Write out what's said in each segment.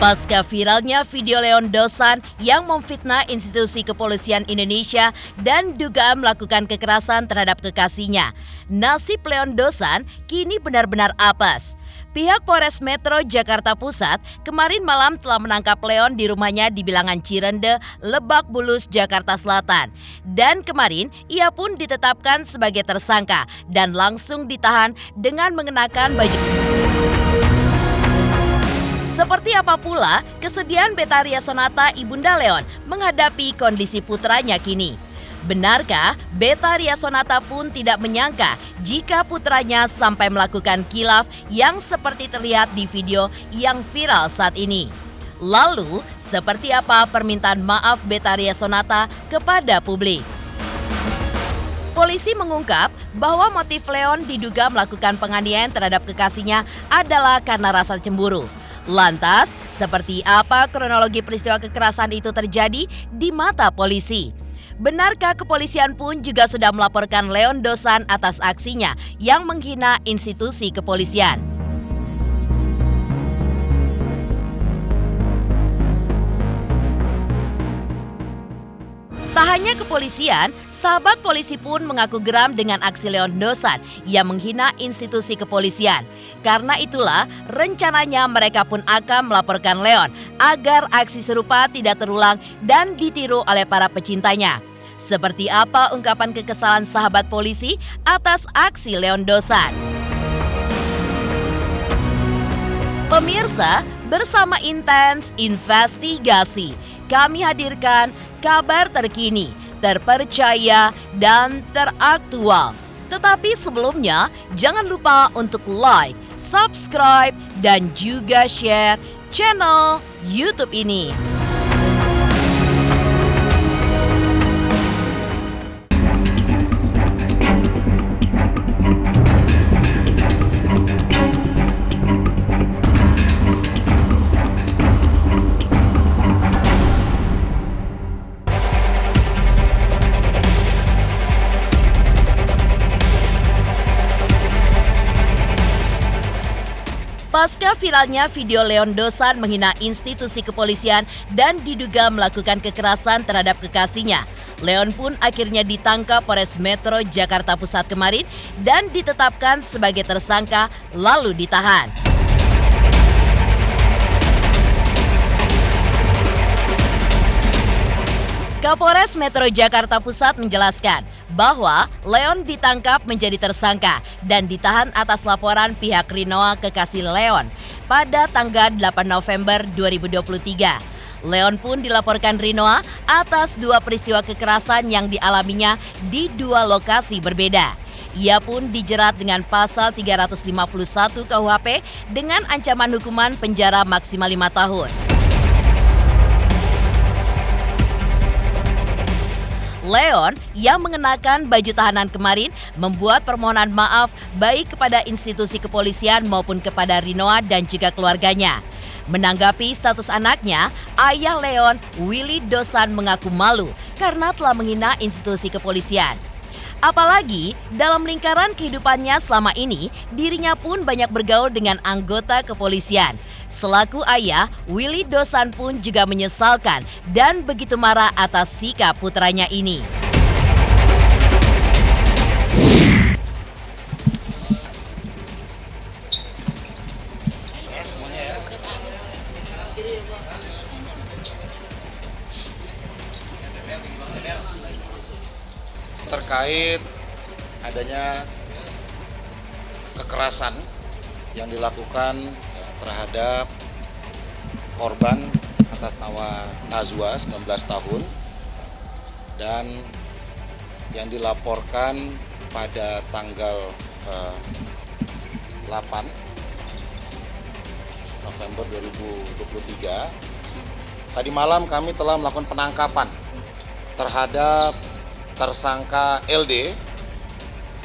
Pasca viralnya video Leon Dosan yang memfitnah institusi kepolisian Indonesia dan dugaan melakukan kekerasan terhadap kekasihnya, nasib Leon Dosan kini benar-benar apes. Pihak Polres Metro Jakarta Pusat kemarin malam telah menangkap Leon di rumahnya di bilangan Cirende, Lebak Bulus, Jakarta Selatan. Dan kemarin ia pun ditetapkan sebagai tersangka dan langsung ditahan dengan mengenakan baju. Seperti apa pula kesedihan Betharia Sonata ibunda Leon menghadapi kondisi putranya kini? Benarkah Betharia Sonata pun tidak menyangka jika putranya sampai melakukan khilaf yang seperti terlihat di video yang viral saat ini? Lalu, seperti apa permintaan maaf Betharia Sonata kepada publik? Polisi mengungkap bahwa motif Leon diduga melakukan penganiayaan terhadap kekasihnya adalah karena rasa cemburu. Lantas, seperti apa kronologi peristiwa kekerasan itu terjadi di mata polisi? Benarkah kepolisian pun juga sudah melaporkan Leon Dosan atas aksinya yang menghina institusi kepolisian? Tak hanya kepolisian, sahabat polisi pun mengaku geram dengan aksi Leon Dosan yang menghina institusi kepolisian. Karena itulah, rencananya mereka pun akan melaporkan Leon agar aksi serupa tidak terulang dan ditiru oleh para pecintanya. Seperti apa ungkapan kekesalan sahabat polisi atas aksi Leon Dosan? Pemirsa, bersama Intens Investigasi, kami hadirkan kabar terkini, terpercaya, dan teraktual. Tetapi sebelumnya, jangan lupa untuk like, subscribe, dan juga share channel YouTube ini. Pasca viralnya video Leon Dosan menghina institusi kepolisian dan diduga melakukan kekerasan terhadap kekasihnya, Leon pun akhirnya ditangkap Polres Metro Jakarta Pusat kemarin dan ditetapkan sebagai tersangka lalu ditahan. Kapolres Metro Jakarta Pusat menjelaskan bahwa Leon ditangkap menjadi tersangka dan ditahan atas laporan pihak Rinoa kekasih Leon pada tanggal 8 November 2023. Leon pun dilaporkan Rinoa atas dua peristiwa kekerasan yang dialaminya di dua lokasi berbeda. Ia pun dijerat dengan pasal 351 KUHP dengan ancaman hukuman penjara maksimal 5 tahun. Leon yang mengenakan baju tahanan kemarin membuat permohonan maaf baik kepada institusi kepolisian maupun kepada Rinoa dan juga keluarganya. Menanggapi status anaknya, ayah Leon, Willy Dosan mengaku malu karena telah menghina institusi kepolisian. Apalagi dalam lingkaran kehidupannya selama ini, dirinya pun banyak bergaul dengan anggota kepolisian. Selaku ayah, Willy Dosan pun juga menyesalkan dan begitu marah atas sikap putranya ini. Terkait adanya kekerasan yang dilakukan terhadap korban atas nama Nazwa 19 tahun dan yang dilaporkan pada tanggal 8 November 2023. Tadi malam kami telah melakukan penangkapan terhadap tersangka LD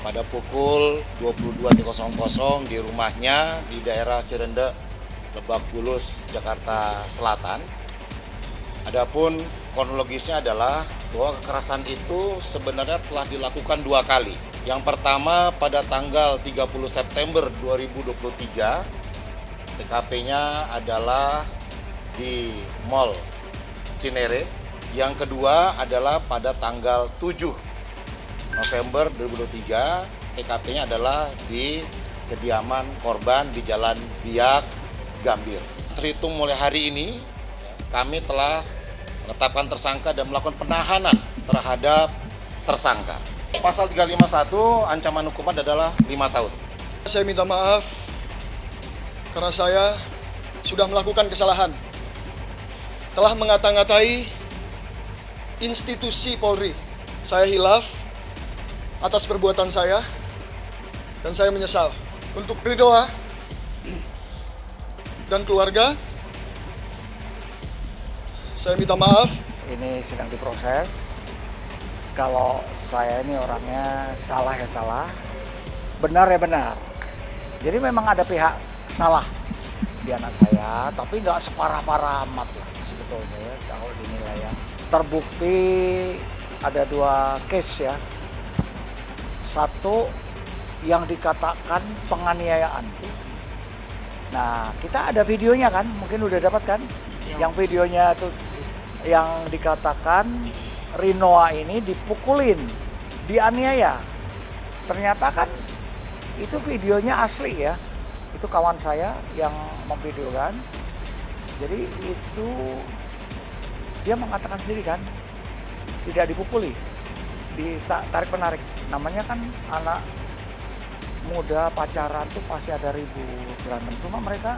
pada pukul 22.00 di rumahnya di daerah Cirende, Lebak Bulus, Jakarta Selatan. Adapun kronologisnya adalah bahwa kekerasan itu sebenarnya telah dilakukan dua kali. Yang pertama pada tanggal 30 September 2023, TKP-nya adalah di Mall Cinere. Yang kedua adalah pada tanggal 7 November 2023, TKP-nya adalah di kediaman korban di Jalan Biak, Gambir. Terhitung mulai hari ini, kami telah menetapkan tersangka dan melakukan penahanan terhadap tersangka. Pasal 351 ancaman hukuman adalah 5 tahun. Saya minta maaf karena saya sudah melakukan kesalahan. Telah mengata-ngatai institusi Polri. Saya hilaf atas perbuatan saya dan saya menyesal. Untuk Rinoa dan keluarga, saya minta maaf. Ini sedang diproses. Kalau saya ini orangnya salah ya salah, benar ya benar. Jadi memang ada pihak salah di anak saya, tapi nggak separah-parah amat lah sebetulnya ya, kalau dinilai ya. Terbukti ada 2 case ya. Satu yang dikatakan penganiayaan. Nah, kita ada videonya kan, mungkin udah dapat kan? Yang videonya tuh yang dikatakan Rinoa ini dipukulin, dianiaya. Ternyata kan itu videonya asli ya. Itu kawan saya yang memvideokan. Jadi itu dia mengatakan sendiri kan, tidak dipukuli, ditarik menarik. Namanya kan anak muda pacaran tuh pasti ada ribut, berantem. Cuma mereka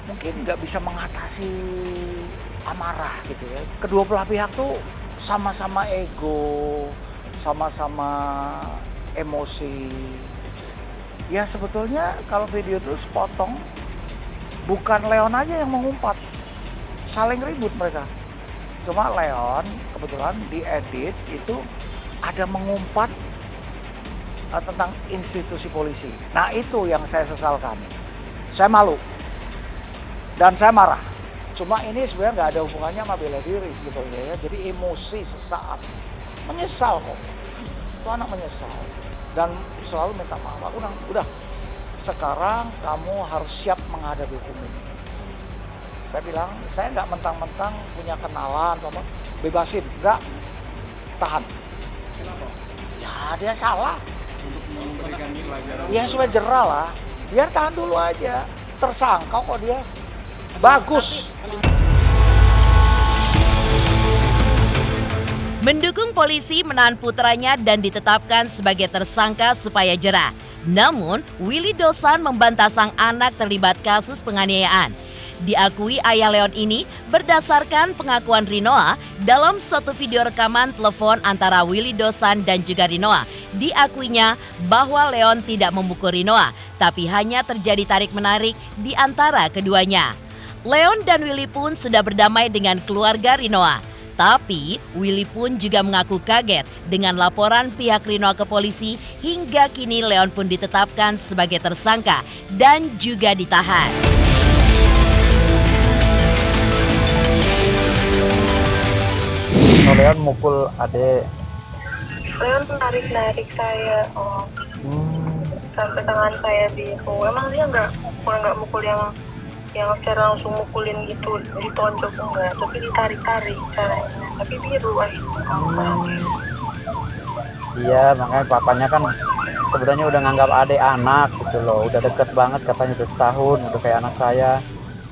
mungkin nggak bisa mengatasi amarah gitu ya. Kedua belah pihak tuh sama-sama ego, sama-sama emosi. Ya sebetulnya kalau video itu sepotong, bukan Leon aja yang mengumpat, saling ribut mereka. Cuma Leon kebetulan diedit itu ada mengumpat tentang institusi polisi. Nah itu yang saya sesalkan. Saya malu dan saya marah. Cuma ini sebenarnya nggak ada hubungannya sama bela diri sebetulnya ya. Jadi emosi sesaat, menyesal kok. Itu anak menyesal dan selalu minta maaf. Aku bilang, udah sekarang kamu harus siap menghadapi hukum ini. Saya bilang, saya nggak mentang-mentang punya kenalan, bebasin, nggak, tahan. Kenapa? Ya dia salah. Untuk memberikan pelajaran. Ya supaya jerah lah, biar tahan dulu aja. Tersangka kok dia, bagus. Mendukung polisi menahan putranya dan ditetapkan sebagai tersangka supaya jerah. Namun, Willy Dosan membantah sang anak terlibat kasus penganiayaan. Diakui ayah Leon ini berdasarkan pengakuan Rinoa dalam suatu video rekaman telepon antara Willy Dosan dan juga Rinoa. Diakuinya bahwa Leon tidak memukul Rinoa, tapi hanya terjadi tarik-menarik di antara keduanya. Leon dan Willy pun sudah berdamai dengan keluarga Rinoa. Tapi Willy pun juga mengaku kaget dengan laporan pihak Rinoa ke polisi hingga kini Leon pun ditetapkan sebagai tersangka dan juga ditahan. Leon mukul adek. Leon tuh narik saya, sampai tangan saya biru. Emang dia nggak mukul yang secara langsung mukulin gitu, ditonjok enggak, tapi ditarik-tarik caranya. Tapi biru Iya, makanya papanya kan sebenarnya udah nganggap adek anak gitu loh, udah deket banget katanya udah setahun, udah kayak anak saya.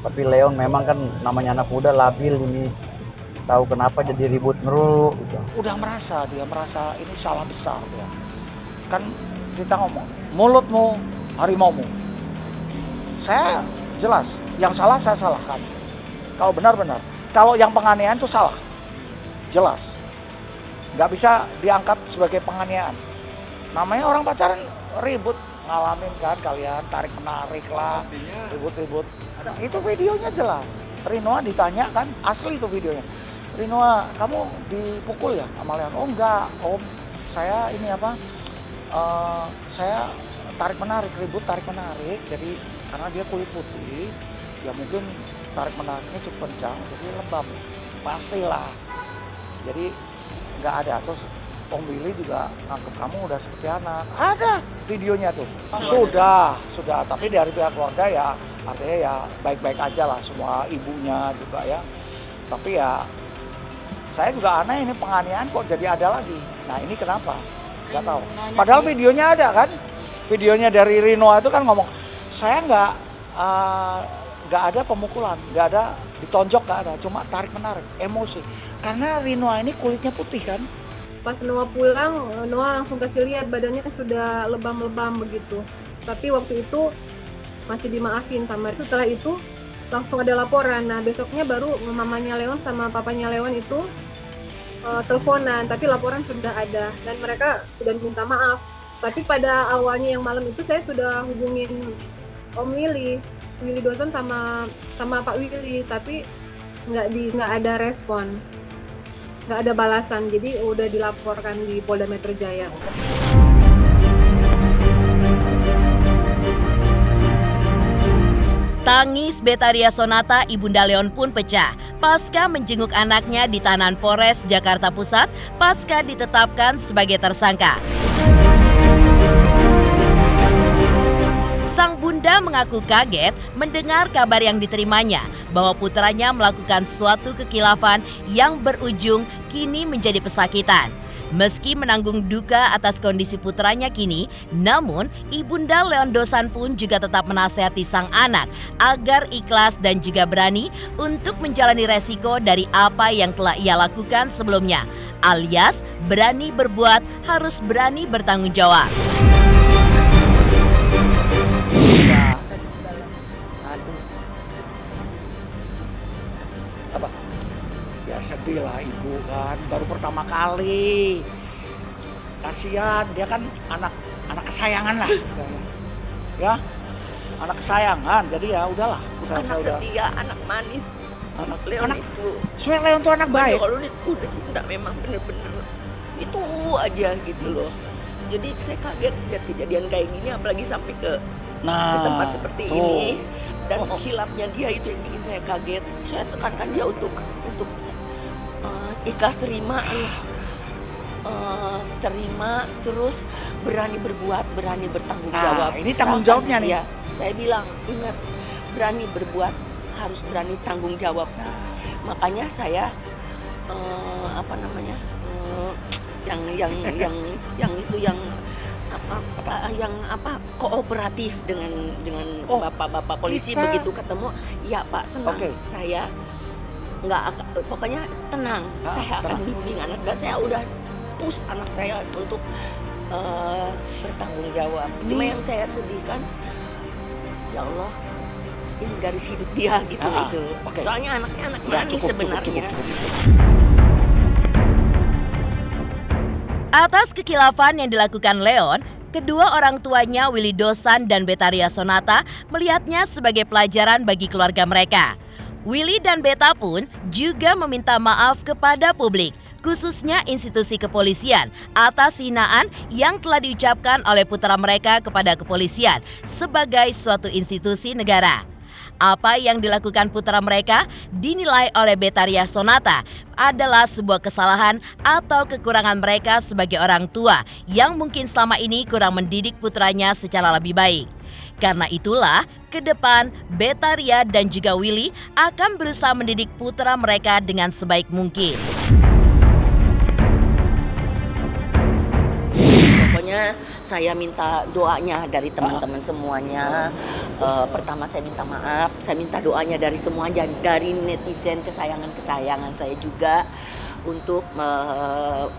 Tapi Leon memang kan namanya anak muda labil ini, tahu kenapa jadi ribut terus gitu. Udah merasa ini salah besar dia. Kan kita ngomong, mulutmu harimaumu. Saya jelas, yang salah saya salahkan. Kalau benar-benar, kalau yang penganiayaan itu salah, jelas. Nggak bisa diangkat sebagai penganiayaan. Namanya orang pacaran ribut, ngalamin kan kalian, tarik menarik lah, ribut-ribut. Itu videonya jelas. Rinoa ditanya kan, asli itu videonya. Rinoa, kamu dipukul ya sama Leon? Oh enggak, om, saya ini apa? Saya tarik menarik, ribut tarik menarik. Jadi karena dia kulit putih, ya mungkin tarik menariknya cukup kencang, jadi lembab. Pastilah. Jadi nggak ada. Terus Om Willy juga nganggep kamu udah seperti anak. Ada videonya tuh. Sudah. Tapi dari pihak keluarga ya artinya ya baik-baik aja lah semua ibunya juga ya. Tapi ya saya juga aneh ini penganiayaan kok jadi ada lagi. Nah ini kenapa? Nggak tahu. Padahal videonya ada kan? Videonya dari Rinoa itu kan ngomong, saya nggak ada pemukulan, nggak ada ditonjok, nggak ada, cuma tarik-menarik, emosi. Karena Rinoa ini kulitnya putih kan? Pas Noah pulang, Noah langsung kasih lihat badannya sudah lebam-lebam begitu. Tapi waktu itu masih dimaafin sama. Setelah itu langsung ada laporan. Nah besoknya baru mamanya Leon sama papanya Leon itu teleponan. Tapi laporan sudah ada dan mereka sudah minta maaf. Tapi pada awalnya yang malam itu saya sudah hubungin Om Willy Dosan sama Pak Willy. Tapi nggak ada respon. Nggak ada balasan, jadi udah dilaporkan di Polda Metro Jaya. Tangis Betharia Sonata, Ibunda Leon pun pecah pasca menjenguk anaknya di tahanan Polres Jakarta Pusat pasca ditetapkan sebagai tersangka. Sang bunda mengaku kaget mendengar kabar yang diterimanya bahwa putranya melakukan suatu kekilafan yang berujung kini menjadi pesakitan. Meski menanggung duka atas kondisi putranya kini, namun Ibunda Leon Dosan pun juga tetap menasihati sang anak agar ikhlas dan juga berani untuk menjalani resiko dari apa yang telah ia lakukan sebelumnya, alias berani berbuat harus berani bertanggung jawab. Apa? Ya sedih lah ibu kan, baru pertama kali. Kasihan, dia kan anak kesayangan lah. Ya, anak kesayangan. Jadi ya udahlah. Anak setia, anak manis. Leon itu. Sebenarnya Leon tuh anak baik. Kalau udah cinta memang bener-bener itu aja gitu loh. Jadi saya kaget lihat kejadian kayak gini, apalagi sampai ke tempat seperti ini. Dan hilapnya dia itu yang bikin saya kaget. Saya tekankan dia untuk ikhlas terima, terus berani berbuat, berani bertanggung jawab. Ini tanggung jawabnya nih. Ya, saya bilang ingat, berani berbuat harus berani tanggung jawab. Makanya saya kooperatif dengan bapak-bapak polisi. Begitu ketemu, ya Pak tenang, saya pokoknya tenang, saya akan bimbing anak dan saya udah push anak saya untuk bertanggung jawab. Cuma yang saya sedihkan, ya Allah, ini garis hidup dia gitu itu. Soalnya anaknya anak manis sebenarnya. Atas kekilafan yang dilakukan Leon, kedua orang tuanya Willy Dosan dan Betharia Sonata melihatnya sebagai pelajaran bagi keluarga mereka. Willy dan Beta pun juga meminta maaf kepada publik, khususnya institusi kepolisian, atas hinaan yang telah diucapkan oleh putra mereka kepada kepolisian sebagai suatu institusi negara. Apa yang dilakukan putra mereka dinilai oleh Betharia Sonata adalah sebuah kesalahan atau kekurangan mereka sebagai orang tua yang mungkin selama ini kurang mendidik putranya secara lebih baik. Karena itulah, ke depan Betharia dan juga Willy akan berusaha mendidik putra mereka dengan sebaik mungkin. Pokoknya saya minta doanya dari teman-teman semuanya. Pertama saya minta maaf, saya minta doanya dari semuanya, dari netizen kesayangan saya juga untuk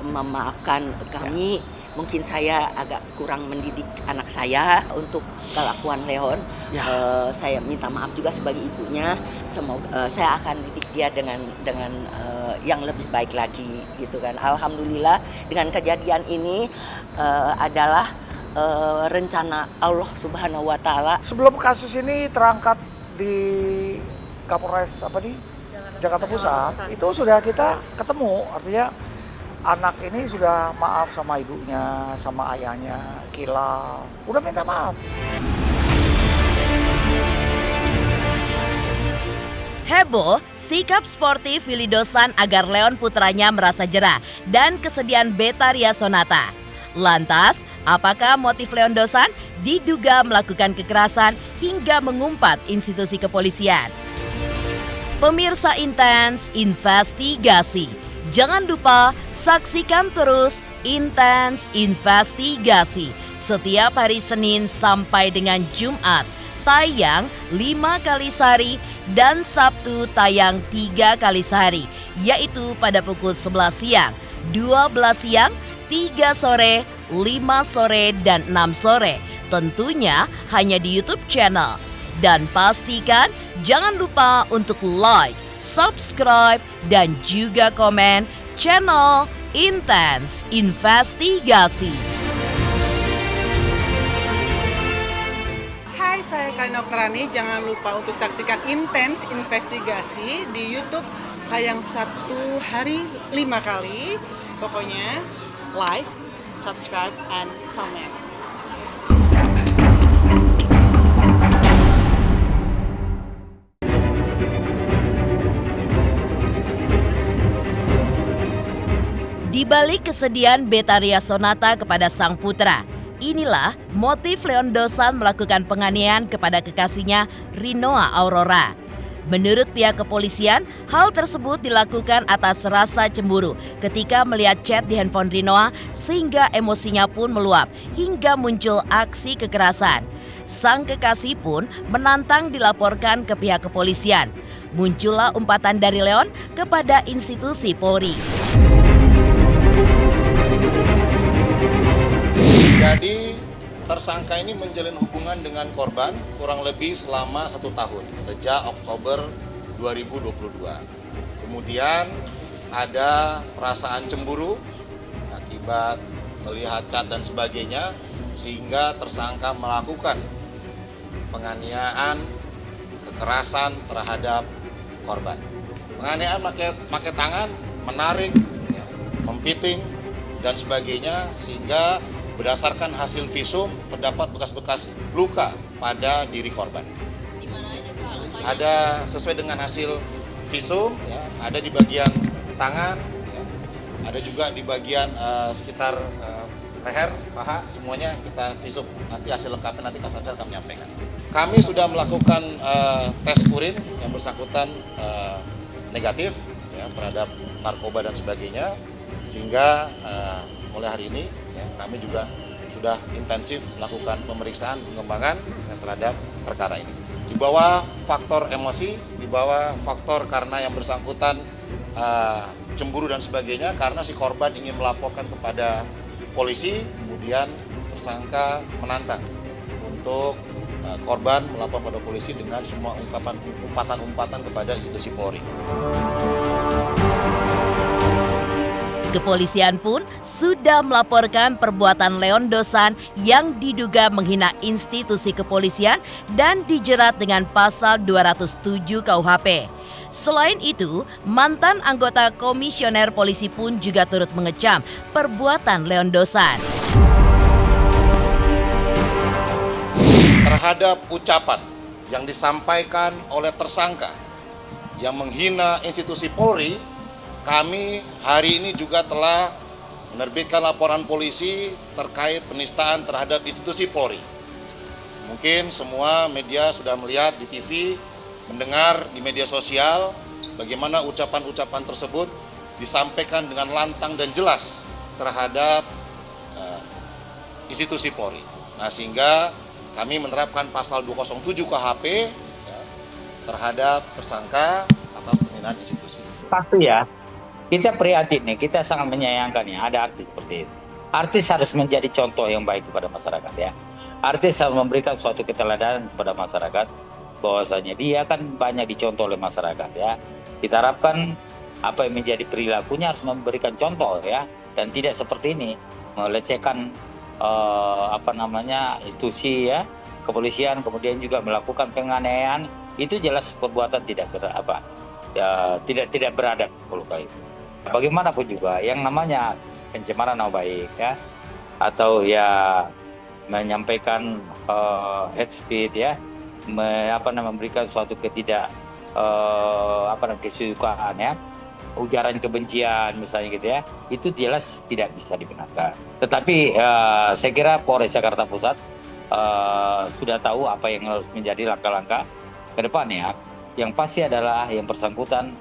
memaafkan kami. Mungkin saya agak kurang mendidik anak saya untuk kelakuan Leon. Saya minta maaf juga sebagai ibunya. Semoga saya akan didik dia dengan yang lebih baik lagi gitu kan. Alhamdulillah dengan kejadian ini adalah rencana Allah Subhanahu wa taala. Sebelum kasus ini terangkat di Kapolres Jakarta Pusat, itu sudah kita ketemu, artinya anak ini sudah maaf sama ibunya, sama ayahnya, kilaf, udah minta maaf. Heboh, sikap sportif Willy Dosan agar Leon putranya merasa jera dan kesedihan Betharia Sonata. Lantas, Apakah motif Leon Dosan? Diduga melakukan kekerasan hingga mengumpat institusi kepolisian. Pemirsa Intens Investigasi, jangan lupa saksikan terus Intens Investigasi setiap hari Senin sampai dengan Jumat tayang 5 kali sehari dan Sabtu tayang 3 kali sehari, yaitu pada pukul 11 siang, 12 siang, 3 sore, 5 sore, dan 6 sore. Tentunya hanya di YouTube channel. Dan pastikan jangan lupa untuk like, subscribe, dan juga komen channel Intens Investigasi. Hai, saya Kalina Oktarani. Jangan lupa untuk saksikan Intens Investigasi di YouTube tayang 1 hari 5 kali. Pokoknya like, subscribe, and comment. Di balik kesedihan Betharia Sonata kepada sang putra, inilah motif Leon Dosan melakukan penganiayaan kepada kekasihnya Rinoa Aurora. Menurut pihak kepolisian, hal tersebut dilakukan atas rasa cemburu ketika melihat chat di handphone Rinoa sehingga emosinya pun meluap hingga muncul aksi kekerasan. Sang kekasih pun menantang dilaporkan ke pihak kepolisian. Muncullah umpatan dari Leon kepada institusi Polri. Jadi tersangka ini menjalin hubungan dengan korban kurang lebih selama 1 tahun, sejak Oktober 2022. Kemudian ada perasaan cemburu akibat melihat cat dan sebagainya, sehingga tersangka melakukan penganiayaan, kekerasan terhadap korban. Penganiayaan pakai tangan, menarik, mempiting, dan sebagainya, sehingga berdasarkan hasil visum terdapat bekas-bekas luka pada diri korban. Ada sesuai dengan hasil visum, ya, ada di bagian tangan, ya, ada juga di bagian sekitar leher, paha, semuanya kita visum. Nanti hasil lengkapnya nanti Kasat kami nyampaikan. Kami sudah melakukan tes urin yang bersangkutan negatif, ya, terhadap narkoba dan sebagainya, sehingga mulai hari ini ya, kami juga sudah intensif melakukan pemeriksaan pengembangan terhadap perkara ini. Di bawah faktor emosi, di bawah faktor karena yang bersangkutan cemburu dan sebagainya, karena si korban ingin melaporkan kepada polisi, kemudian tersangka menantang untuk korban melapor pada polisi dengan semua umpatan-umpatan kepada institusi Polri. Kepolisian pun sudah melaporkan perbuatan Leon Dosan yang diduga menghina institusi kepolisian dan dijerat dengan pasal 207 KUHP. Selain itu, mantan anggota komisioner polisi pun juga turut mengecam perbuatan Leon Dosan. Terhadap ucapan yang disampaikan oleh tersangka yang menghina institusi Polri, kami hari ini juga telah menerbitkan laporan polisi terkait penistaan terhadap institusi Polri. Mungkin semua media sudah melihat di TV, mendengar di media sosial bagaimana ucapan-ucapan tersebut disampaikan dengan lantang dan jelas terhadap institusi Polri. Nah, sehingga kami menerapkan pasal 207 KHP ya, terhadap tersangka atas penghinaan institusi. Pasti ya. Kita prihatin nih, kita sangat menyayangkan ya ada artis seperti itu. Artis harus menjadi contoh yang baik kepada masyarakat ya. Artis harus memberikan suatu keteladanan kepada masyarakat bahwasanya dia kan banyak dicontoh oleh masyarakat ya. Kita harapkan apa yang menjadi perilakunya harus memberikan contoh ya, dan tidak seperti ini melecehkan institusi ya, kepolisian, kemudian juga melakukan penganiayaan. Itu jelas perbuatan tidak beradab kalau kayak itu. Bagaimanapun juga yang namanya pencemaran nama baik ya, atau ya menyampaikan hate speech ya, memberikan suatu kesukaan ya, ujaran kebencian misalnya gitu ya, itu jelas tidak bisa dibenarkan. Tetapi saya kira Polres Jakarta Pusat sudah tahu apa yang harus menjadi langkah-langkah ke depannya. Yang pasti adalah yang bersangkutan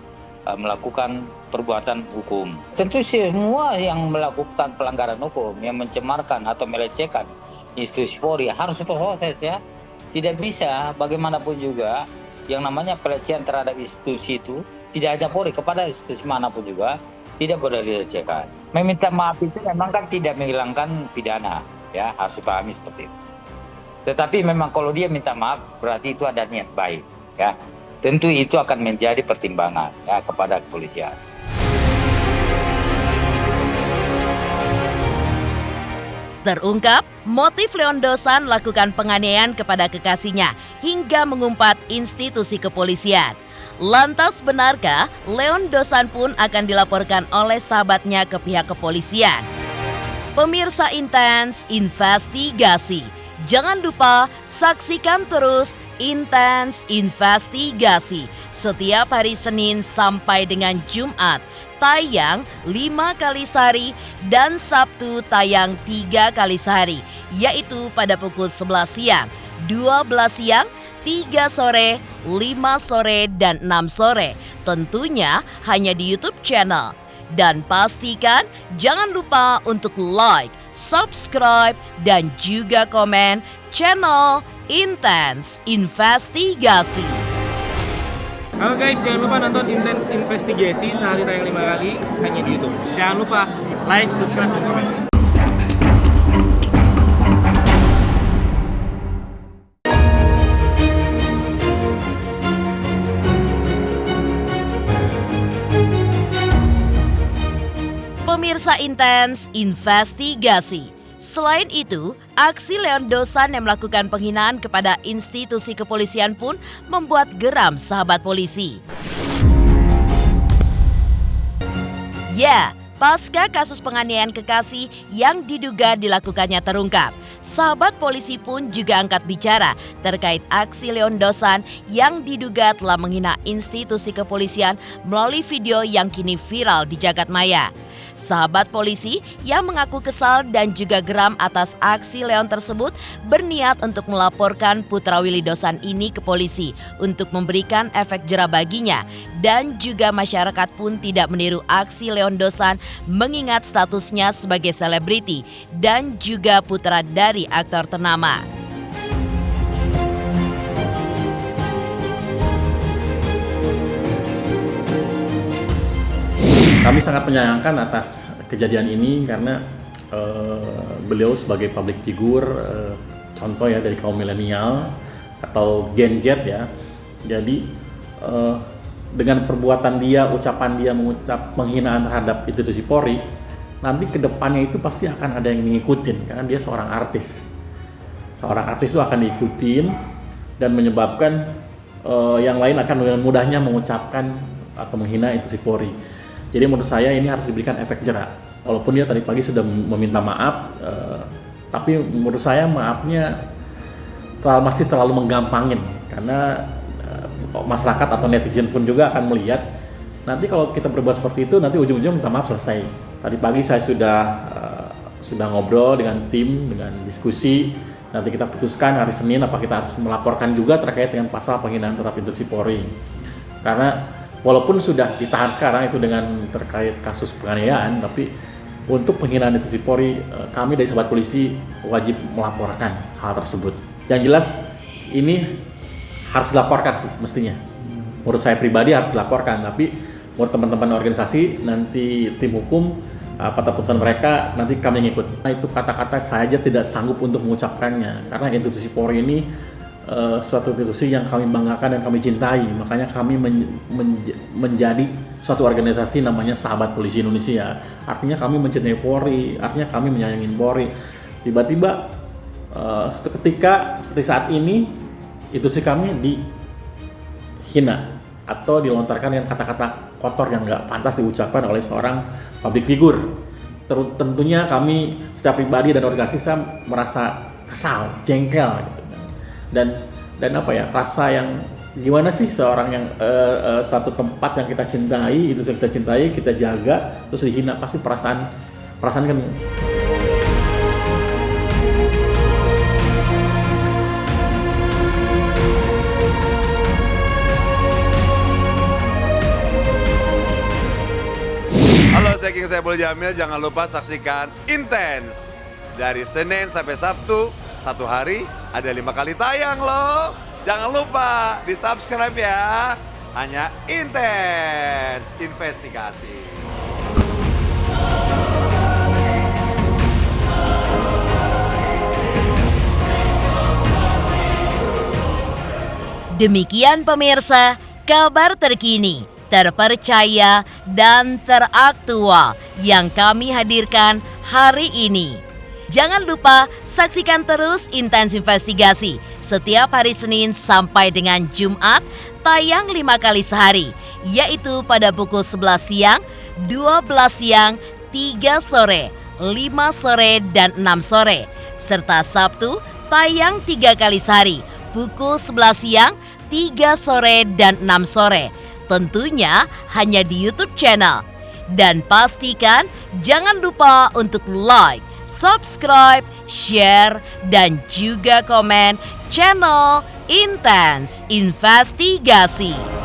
melakukan perbuatan hukum. Tentu semua yang melakukan pelanggaran hukum, yang mencemarkan atau melecehkan institusi Polri harus diproses ya. Tidak bisa bagaimanapun juga yang namanya pelecehan terhadap institusi itu, tidak hanya Polri, kepada institusi manapun juga tidak boleh dilecehkan. Meminta maaf itu memang kan tidak menghilangkan pidana, ya harus dipahami seperti itu. Tetapi memang kalau dia minta maaf berarti itu ada niat baik, ya. Tentu itu akan menjadi pertimbangan ya kepada kepolisian. Terungkap, motif Leon Dosan lakukan penganiayaan kepada kekasihnya hingga mengumpat institusi kepolisian. Lantas benarkah Leon Dosan pun akan dilaporkan oleh sahabatnya ke pihak kepolisian? Pemirsa Intens Investigasi, jangan lupa saksikan terus Intens Investigasi setiap hari Senin sampai dengan Jumat tayang 5 kali sehari dan Sabtu tayang 3 kali sehari, yaitu pada pukul 11 siang, 12 siang, 3 sore, 5 sore, dan 6 sore. Tentunya hanya di YouTube channel. Dan pastikan jangan lupa untuk like, subscribe, dan juga komen channel Intens Investigasi. Halo guys, jangan lupa nonton Intens Investigasi sehari tayang 5 kali hanya di YouTube. Jangan lupa like, subscribe, dan komen. Pemirsa Intens Investigasi. Selain itu, aksi Leon Dosan yang melakukan penghinaan kepada institusi kepolisian pun membuat geram sahabat polisi. Ya, pasca kasus penganiayaan kekasih yang diduga dilakukannya terungkap, sahabat polisi pun juga angkat bicara terkait aksi Leon Dosan yang diduga telah menghina institusi kepolisian melalui video yang kini viral di jagat maya. Sahabat polisi yang mengaku kesal dan juga geram atas aksi Leon tersebut berniat untuk melaporkan putra Willy Dosan ini ke polisi untuk memberikan efek jera baginya, dan juga masyarakat pun tidak meniru aksi Leon Dosan mengingat statusnya sebagai selebriti dan juga putra dari aktor ternama. Kami sangat menyayangkan atas kejadian ini karena beliau sebagai public figure, contoh ya dari kaum milenial atau Gen Z ya. Jadi dengan perbuatan dia, ucapan dia mengucap penghinaan terhadap institusi Polri, nanti kedepannya itu pasti akan ada yang mengikutin karena dia seorang artis. Seorang artis itu akan diikutin dan menyebabkan yang lain akan dengan mudahnya mengucapkan atau menghina institusi Polri. Jadi menurut saya ini harus diberikan efek jera. Walaupun dia tadi pagi sudah meminta maaf, tapi menurut saya maafnya masih terlalu menggampangin. Karena masyarakat atau netizen pun juga akan melihat, nanti kalau kita berbuat seperti itu, nanti ujung-ujung minta maaf selesai. Tadi pagi saya sudah ngobrol dengan tim, dengan diskusi. Nanti kita putuskan hari Senin apa kita harus melaporkan juga terkait dengan pasal penghinaan terhadap institusi Polri. Karena walaupun sudah ditahan sekarang itu dengan terkait kasus penganiayaan, tapi untuk penghinaan institusi Polri, kami dari sahabat polisi wajib melaporkan hal tersebut. Yang jelas ini harus dilaporkan sih mestinya. Menurut saya pribadi harus dilaporkan, tapi menurut teman-teman organisasi nanti tim hukum pada putusan mereka nanti kami ngikut. Nah, itu kata-kata saya aja tidak sanggup untuk mengucapkannya karena institusi Polri ini suatu institusi yang kami banggakan dan kami cintai, makanya kami menjadi suatu organisasi namanya Sahabat Polisi Indonesia. Artinya kami mencintai Polri, artinya kami menyayangi Polri. Tiba-tiba suatu ketika seperti saat ini institusi kami dihina atau dilontarkan dengan kata-kata kotor yang nggak pantas diucapkan oleh seorang public figure. Tentunya kami secara pribadi dan organisasi saya merasa kesal, jengkel gitu. Dan apa ya, rasa yang gimana sih seorang yang satu tempat yang kita cintai, itu yang kita cintai, kita jaga, terus dihina, pasti perasaan kan. Halo, saya King Saiful Jamil. Jangan lupa saksikan Intens dari Senin sampai Sabtu. Satu hari ada 5 kali tayang loh. Jangan lupa di subscribe ya. Hanya Intens Investigasi. Demikian pemirsa, kabar terkini, terpercaya, dan teraktual yang kami hadirkan hari ini. Jangan lupa saksikan terus Intens Investigasi setiap hari Senin sampai dengan Jumat, tayang 5 kali sehari, yaitu pada pukul 11 siang, 12 siang, 3 sore, 5 sore, dan 6 sore. Serta Sabtu, tayang 3 kali sehari, pukul 11 siang, 3 sore, dan 6 sore. Tentunya hanya di YouTube channel. Dan pastikan jangan lupa untuk like, subscribe, share, dan juga komen channel Intens Investigasi.